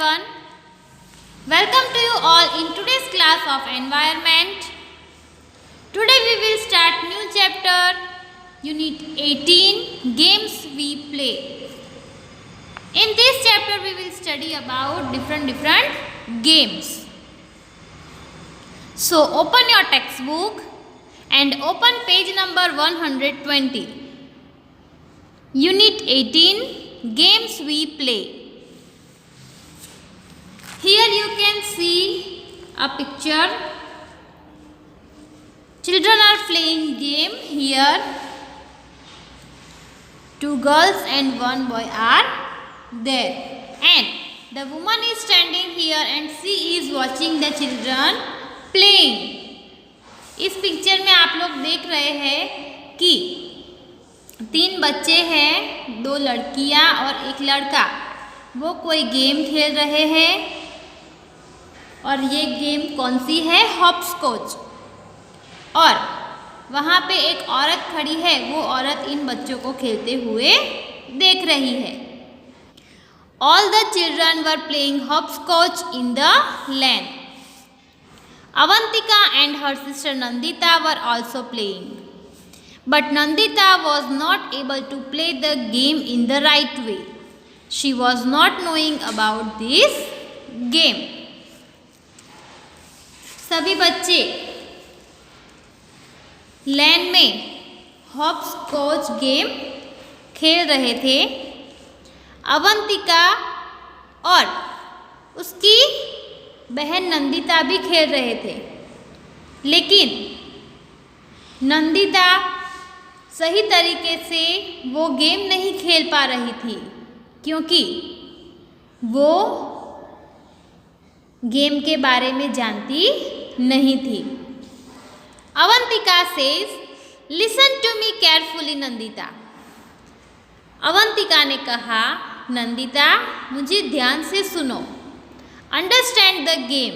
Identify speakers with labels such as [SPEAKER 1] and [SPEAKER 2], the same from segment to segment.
[SPEAKER 1] everyone. Welcome to you all in today's class of environment. Today we will start new chapter, Unit 18, Games We Play. In this chapter we will study about different games. So open your textbook and open page number 120. Unit 18, Games We Play. Here you can see a picture. Children are playing game here. Two girls and one boy are there. And the woman is standing here and she is watching the children playing. इस picture में आप लोग देख रहे हैं कि तीन बच्चे हैं, दो लड़कियां और एक लड़का। वो कोई गेम खेल रहे हैं और ये गेम कौन सी है? हॉपस्कॉच। और वहाँ पे एक औरत खड़ी है, वो औरत इन बच्चों को खेलते हुए देख रही है। All the children were playing hopscotch in the lane. Avantika and her sister Nandita were also playing. But Nandita was not able to play the game in the right way. She was not knowing about this game. सभी बच्चे लेन में hopscotch game खेल रहे थे। अवंतिका और उसकी बहन नंदिता भी खेल रहे थे, लेकिन नंदिता सही तरीके से वो गेम नहीं खेल पा रही थी क्योंकि वो गेम के बारे में जानती नहीं थी। Avantika says, listen to me carefully Nandita. Avantika ने कहा, नंदिता मुझे ध्यान से सुनो। अंडरस्टैंड द गेम,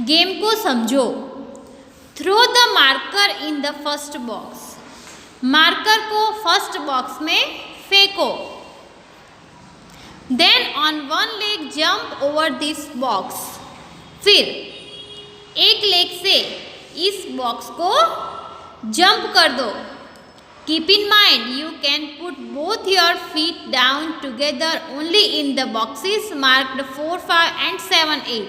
[SPEAKER 1] गेम को समझो। Throw the marker in the first box, marker को फर्स्ट बॉक्स में फेंको। Then on one leg jump over this box, फिर एक लेग से इस बॉक्स को जंप कर दो। Keep in mind you can put both your feet down together only in the boxes marked 4, 5 and 7, 8।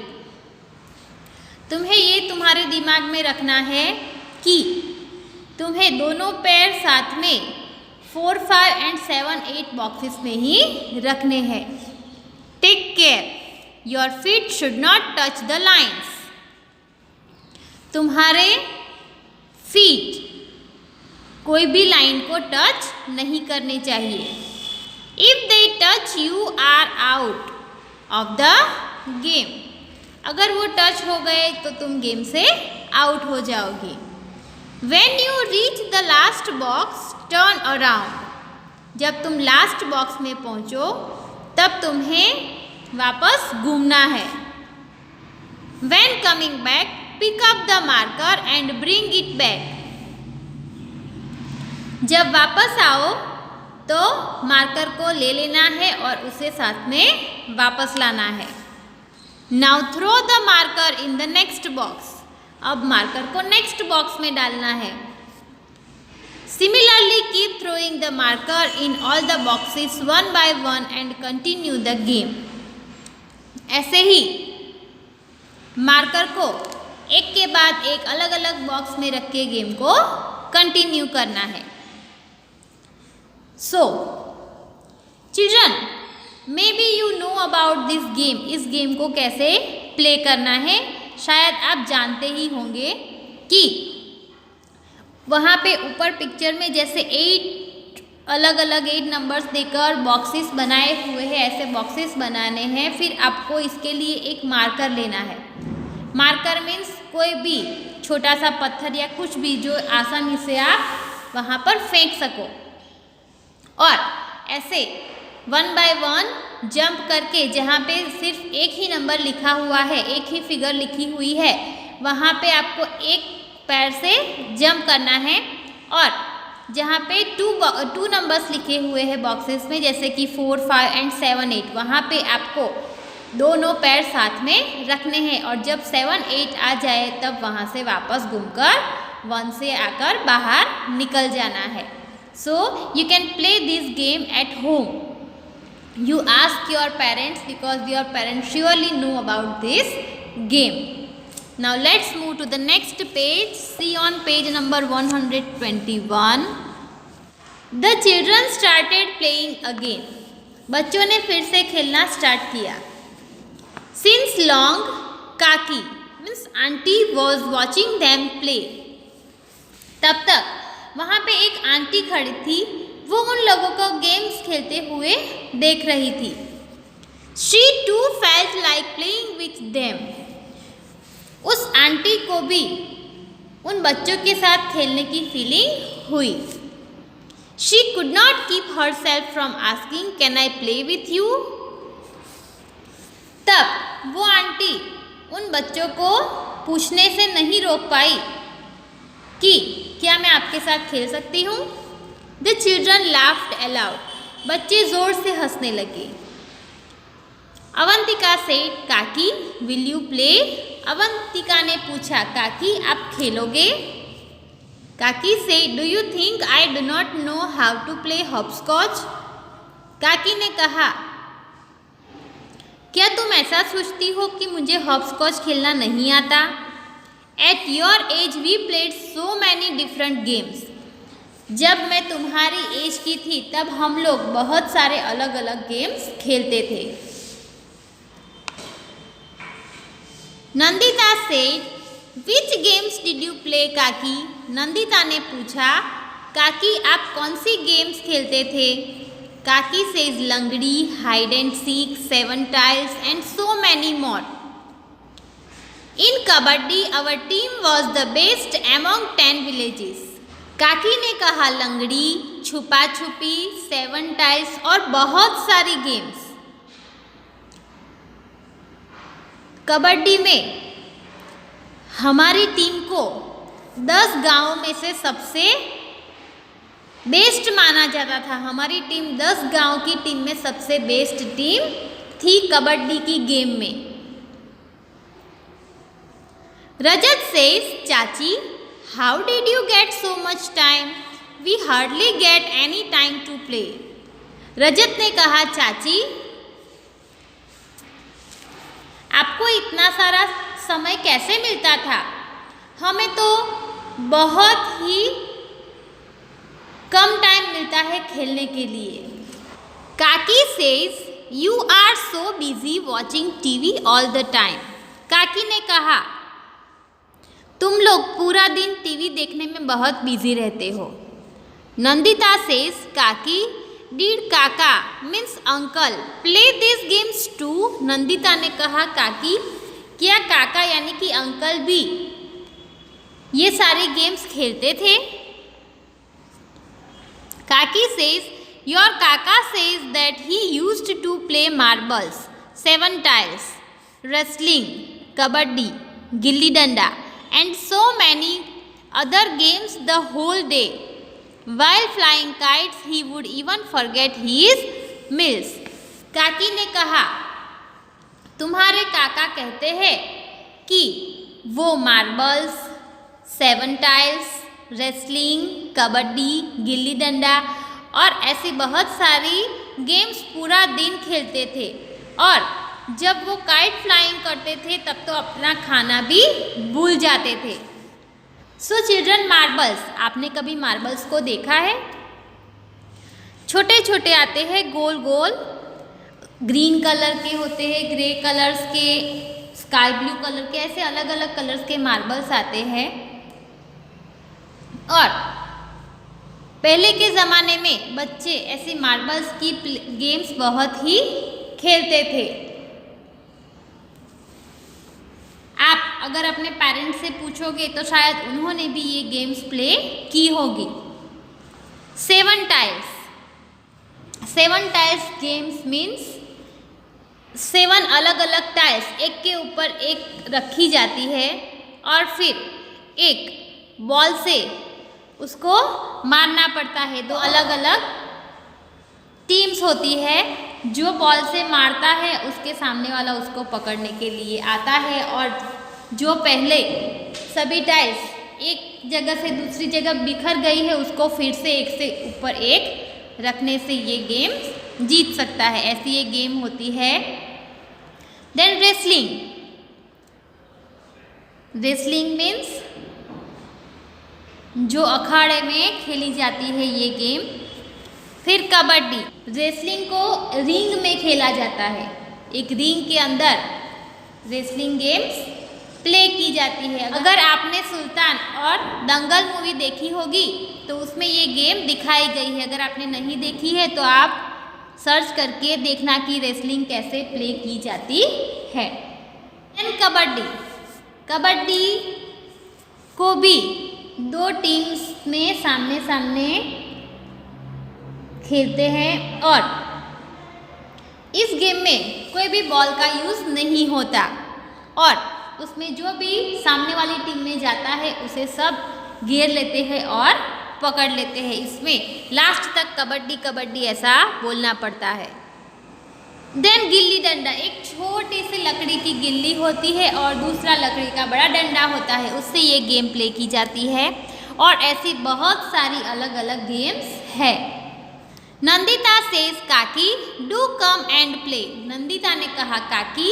[SPEAKER 1] तुम्हें ये तुम्हारे दिमाग में रखना है कि तुम्हें दोनों पैर साथ में 4, 5 and 7, 8 बॉक्सेस में ही रखने हैं। Take care, your feet should not touch the lines. तुम्हारे फीट कोई भी लाइन को टच नहीं करने चाहिए। If they touch you are out of the game, अगर वो टच हो गए तो तुम गेम से आउट हो जाओगी। When you reach the last box, turn around. जब तुम लास्ट बॉक्स में पहुंचो तब तुम्हें वापस घूमना है। When coming back, pick up the marker and bring it back. जब वापस आओ तो मार्कर को ले लेना है और उसे साथ में वापस लाना है। Now throw the marker in the next box. अब मार्कर को नेक्स्ट बॉक्स में डालना है। Similarly, keep throwing the marker in all the boxes one by one and continue the game. ऐसे ही मार्कर को एक के बाद एक अलग अलग बॉक्स में रख के गेम को कंटिन्यू करना है। So, children, maybe you know about this game. इस गेम को कैसे प्ले करना है शायद आप जानते ही होंगे कि वहाँ पे ऊपर पिक्चर में जैसे 8 अलग अलग 8 नंबर्स देकर बॉक्सेस बनाए हुए हैं, ऐसे बॉक्सेस बनाने हैं। फिर आपको इसके लिए एक मार्कर लेना है। मार्कर मीन्स कोई भी छोटा सा पत्थर या कुछ भी जो आसानी से आप वहाँ पर फेंक सको। और ऐसे 1 by 1 जंप करके जहाँ पे सिर्फ एक ही नंबर लिखा हुआ है, एक ही फिगर लिखी हुई है, वहाँ पे आपको एक पैर से जंप करना है। और जहाँ पे 2 नंबर्स लिखे हुए हैं बॉक्सेस में जैसे कि 4, 5 and 7, 8, वहाँ पे आपको दोनों पैर साथ में रखने हैं और जब 7, 8 आ जाए तब वहाँ से वापस घूमकर 1 से आकर बाहर निकल जाना है। So you can play this game at home. You ask your parents because your parents surely know about this game. Now let's move to the next page. See on page number 121. The children started playing again. बच्चों ने फिर से खेलना start किया। Since long, Kaki means auntie was watching them play. तब तक वहाँ पे एक आंटी खड़ी थी, वो उन लोगों को गेम्स खेलते हुए देख रही थी। She too felt like playing with them. उस आंटी को भी उन बच्चों के साथ खेलने की फीलिंग हुई। She could not keep herself from asking, "Can I play with you?" तब वो आंटी उन बच्चों को पूछने से नहीं रोक पाई कि क्या मैं आपके साथ खेल सकती हूँ। The children laughed aloud. बच्चे जोर से हंसने लगे। अवंतिका said, "काकी, will you play?" अवंतिका ने पूछा, काकी आप खेलोगे? काकी said, "Do you think I do not know how to play hopscotch?" काकी ने कहा, क्या तुम ऐसा सोचती हो कि मुझे हॉपस्कॉच खेलना नहीं आता? At your age we played so many different games. जब मैं तुम्हारी एज की थी तब हम लोग बहुत सारे अलग अलग गेम्स खेलते थे। Nandita said, "Which games did you play, काकी?" नंदिता ने पूछा, काकी आप कौन सी गेम्स खेलते थे? काकी says, लंगड़ी, hide and seek, 7 tiles and so many more. In Kabaddi, our team was the best among 10 villages. काकी ने कहा लंगड़ी, छुपा छुपी, 7 टाइल्स और बहुत सारी गेम्स। कबड्डी में हमारी टीम को 10 गांवों में से सबसे बेस्ट माना जाता था। हमारी टीम 10 गांव की टीम में सबसे बेस्ट टीम थी कबड्डी की गेम में। रजत सेज, चाची how did you get so much time? We hardly get any time to play. रजत ने कहा, चाची आपको इतना सारा समय कैसे मिलता था? हमें तो बहुत ही कम टाइम मिलता है खेलने के लिए। काकी says, you are so busy watching TV all the time. काकी ने कहा, तुम लोग पूरा दिन टीवी देखने में बहुत बिजी रहते हो। Nandita says, Kaki did Kaka means uncle play this games too? Nandita ने कहा, काकी क्या काका यानी कि अंकल भी ये सारे गेम्स खेलते थे? Kaki says, your Kaka says that he used to play marbles, 7 tiles, wrestling, kabaddi, gilli danda and so many other games the whole day. While flying kites, he would even forget his meals. काकी ने कहा, तुम्हारे काका कहते हैं कि वो marbles, 7 tiles, wrestling, kabaddi, gilli डंडा और ऐसी बहुत सारी गेम्स पूरा दिन खेलते थे और जब वो काइट फ्लाइंग करते थे तब तो अपना खाना भी भूल जाते थे। सो चिल्ड्रन, मार्बल्स, आपने कभी मार्बल्स को देखा है? छोटे छोटे आते हैं, गोल गोल, ग्रीन कलर के होते हैं, ग्रे कलर्स के, स्काई ब्लू कलर के, ऐसे अलग अलग कलर्स के मार्बल्स आते हैं। और पहले के ज़माने में बच्चे ऐसे मार्बल्स की गेम्स बहुत ही खेलते थे। आप अगर अपने पेरेंट्स से पूछोगे तो शायद उन्होंने भी ये गेम्स प्ले की होगी। 7 टाइल्स, 7 टाइल्स गेम्स मीन्स 7 अलग अलग टाइल्स एक के ऊपर एक रखी जाती है और फिर एक बॉल से उसको मारना पड़ता है। 2 अलग अलग टीम्स होती है जो बॉल से मारता है उसके सामने वाला उसको पकड़ने के लिए आता है, और जो पहले सभी टाइल्स एक जगह से दूसरी जगह बिखर गई है उसको फिर से एक से ऊपर एक रखने से ये गेम जीत सकता है। ऐसी ये गेम होती है। Then wrestling. रेसलिंग मीन्स जो अखाड़े में खेली जाती है ये गेम। फिर कबड्डी। रेसलिंग को रिंग में खेला जाता है, एक रिंग के अंदर रेसलिंग गेम्स प्ले की जाती है। अगर आपने सुल्तान और दंगल मूवी देखी होगी तो उसमें ये गेम दिखाई गई है। अगर आपने नहीं देखी है तो आप सर्च करके देखना कि रेसलिंग कैसे प्ले की जाती है। देन कबड्डी। कबड्डी को भी दो टीम्स में सामने सामने खेलते हैं, और इस गेम में कोई भी बॉल का यूज़ नहीं होता, और उसमें जो भी सामने वाली टीम में जाता है उसे सब घेर लेते हैं और पकड़ लेते हैं। इसमें लास्ट तक कबड्डी कबड्डी ऐसा बोलना पड़ता है। देन गिल्ली डंडा। एक छोटी सी लकड़ी की गिल्ली होती है और दूसरा लकड़ी का बड़ा डंडा होता है, उससे ये गेम प्ले की जाती है। और ऐसी बहुत सारी अलग अलग गेम्स है। नंदिता सेज काकी do come and play. Nandita ने कहा काकी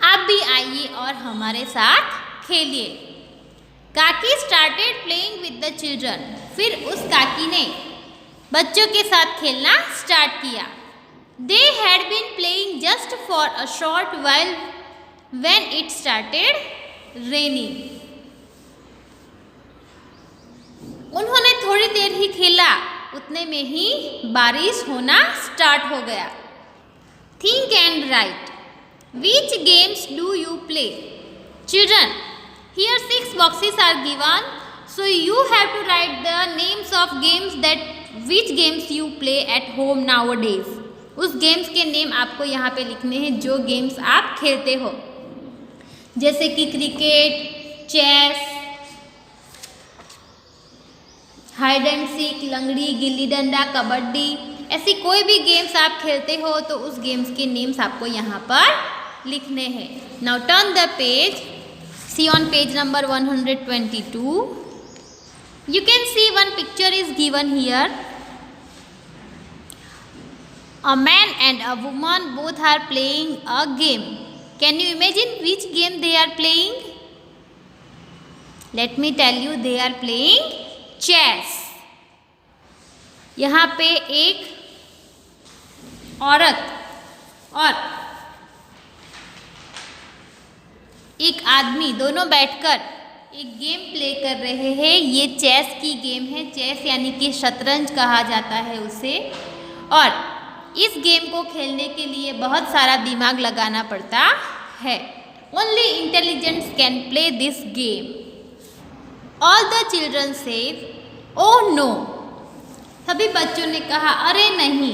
[SPEAKER 1] आप भी आइए और हमारे साथ खेलिए। काकी started playing with the children. फिर उस काकी ने बच्चों के साथ खेलना स्टार्ट किया। They had been playing just for a short while when it started raining. उन्होंने थोड़ी देर ही खेला, उतने में ही बारिश होना स्टार्ट हो गया। Think and right. Which games do you play? Children, here 6 boxes are given. So you have to write the names of games that which games you play at home nowadays. उस games के name आपको यहाँ पे लिखने हैं जो games आप खेलते हो, जैसे कि cricket, chess, hide and seek, langdi, gilli डंडा, कबड्डी। ऐसी कोई भी गेम्स आप खेलते हो तो उस गेम्स के नेम्स आपको यहाँ पर लिखने हैं। Now turn the page, see on page number 122. You can see one picture is given here. A man and a woman both are playing a game. Can you imagine which game they are playing? Let me tell you, they are playing chess. यहाँ पे एक औरत और एक आदमी दोनों बैठकर एक गेम प्ले कर रहे हैं। ये चेस की गेम है। चेस यानी कि शतरंज कहा जाता है उसे। और इस गेम को खेलने के लिए बहुत सारा दिमाग लगाना पड़ता है। Only intelligents can play this game. All the children said oh no. सभी बच्चों ने कहा अरे नहीं।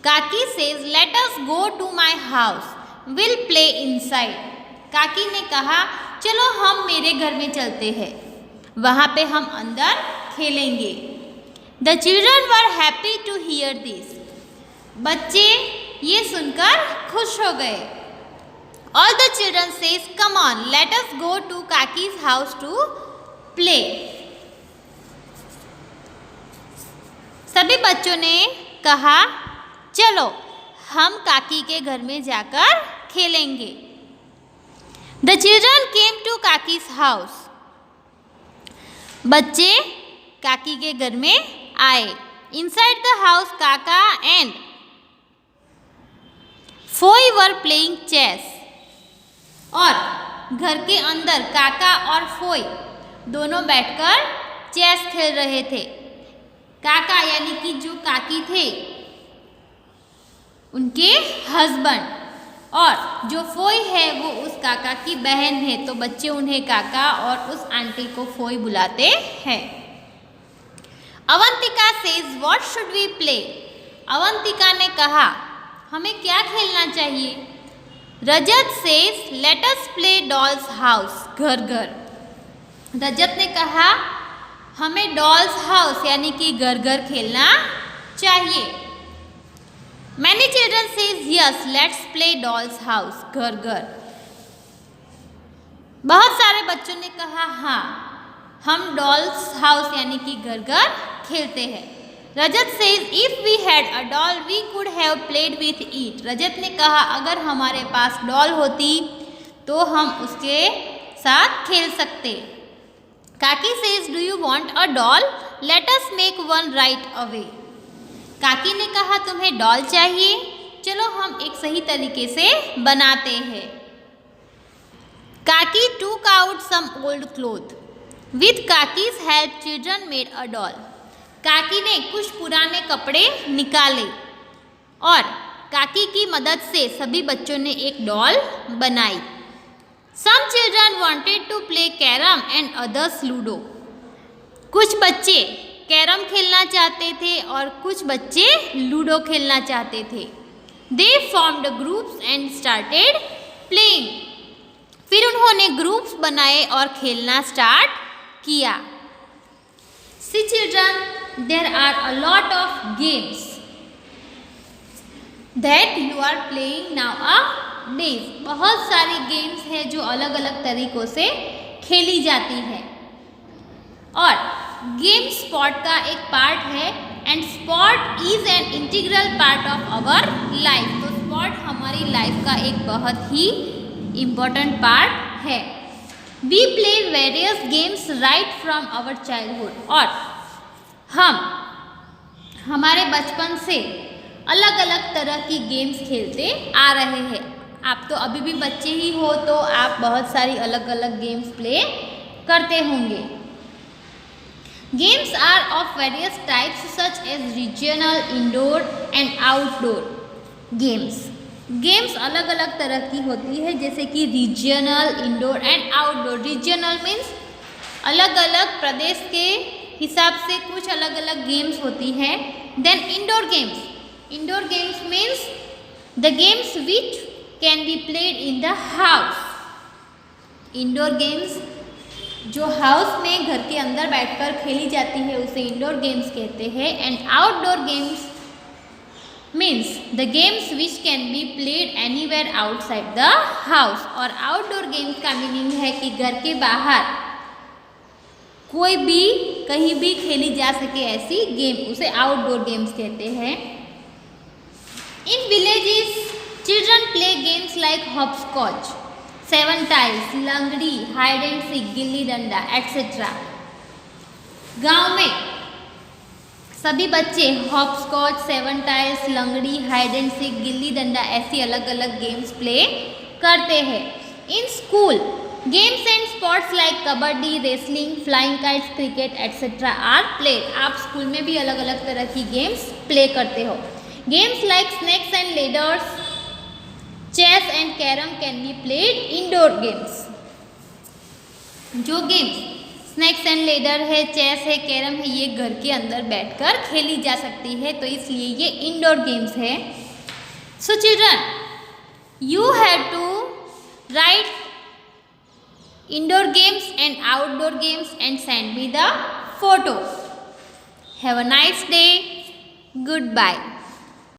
[SPEAKER 1] Kaki says let us go to my house, will play inside. Kaki ने कहा चलो हम मेरे घर में चलते हैं, वहाँ पे हम अंदर खेलेंगे। The children were happy to hear this. बच्चे ये सुनकर खुश हो गए। All the children says come on let us go to Kaki's house to play. सभी बच्चों ने कहा चलो हम काकी के घर में जाकर खेलेंगे। The children came to काकी's house. बच्चे काकी के घर में आए। Inside the house, काका and Foy were playing chess. और घर के अंदर काका और फोई दोनों बैठकर चेस खेल रहे थे। काका यानी कि जो काकी थे उनके हस्बैंड, और जो फोई है वो उस काका की बहन है, तो बच्चे उन्हें काका और उस आंटी को फोई बुलाते हैं। Avantika says what should we play. Avantika ने कहा हमें क्या खेलना चाहिए। Rajat says let us play dolls house, घर घर। रजत ने कहा हमें डॉल्स हाउस यानी कि घर घर खेलना चाहिए। Many children says yes, let's play dolls house. घर घर। बहुत सारे बच्चों ने कहा हाँ, हम डॉल्स हाउस यानी कि घर घर खेलते हैं। Rajat says if we had a doll we could have played with it. Rajat ने कहा अगर हमारे पास डॉल होती तो हम उसके साथ खेल सकते। काकी says do you want a doll, let us make one right away. काकी ने कहा तुम्हें डॉल चाहिए, चलो हम एक सही तरीके से बनाते हैं। काकी took out some old cloth. With Kaki's help, children made a doll. काकी ने कुछ पुराने कपड़े निकाले और काकी की मदद से सभी बच्चों ने एक डॉल बनाई। Some children wanted to play carom and others ludo. कुछ बच्चे कैरम खेलना चाहते थे और कुछ बच्चे लूडो खेलना चाहते थे। They formed groups and started playing. फिर उन्होंने ग्रुप्स बनाए और खेलना स्टार्ट किया। See children, there are a lot of games that you are playing nowadays. बहुत सारी गेम्स हैं जो अलग अलग तरीकों से खेली जाती है और गेम स्पोर्ट का एक पार्ट है and sport is an integral part of our life. तो स्पोर्ट हमारी लाइफ का एक बहुत ही इम्पोर्टेंट पार्ट है। We play various games right from our childhood. और हम हमारे बचपन से अलग अलग तरह की गेम्स खेलते आ रहे हैं। आप तो अभी भी बच्चे ही हो तो आप बहुत सारी अलग अलग गेम्स प्ले करते होंगे। Games are of various types such as regional, indoor and outdoor games. Games अलग अलग तरह की होती है जैसे कि regional, indoor and outdoor. Regional means अलग अलग प्रदेश के हिसाब से कुछ अलग अलग गेम्स होती हैं। Then indoor games, indoor games means the games which can be played in the house. Indoor games जो हाउस में घर के अंदर बैठकर खेली जाती है उसे इंडोर गेम्स कहते हैं। And outdoor games means the games which can be played anywhere outside the house. और आउटडोर गेम्स का मीनिंग है कि घर के बाहर कोई भी कहीं भी खेली जा सके ऐसी गेम, उसे आउटडोर गेम्स कहते हैं। In villages children play games like hopscotch, 7 tiles, langdi, hide and seek, gilli danda etcetera. गांव में सभी बच्चे hopscotch, 7 tiles, langdi, hide and seek, gilli danda ऐसी अलग अलग गेम्स प्ले करते हैं। In school games and sports like kabaddi, wrestling, flying kites, cricket etcetera are played. आप स्कूल में भी अलग अलग तरह की गेम्स प्ले करते हो। Games like snakes and ladders, chess and carrom can be played indoor games. जो गेम्स स्नेक्स एंड लेडर है, चेस है, कैरम है, ये घर के अंदर बैठकर खेली जा सकती है तो इसलिए ये इंडोर गेम्स है। So children, you have to write indoor games and outdoor games and send me the photo. Have a nice day, good bye.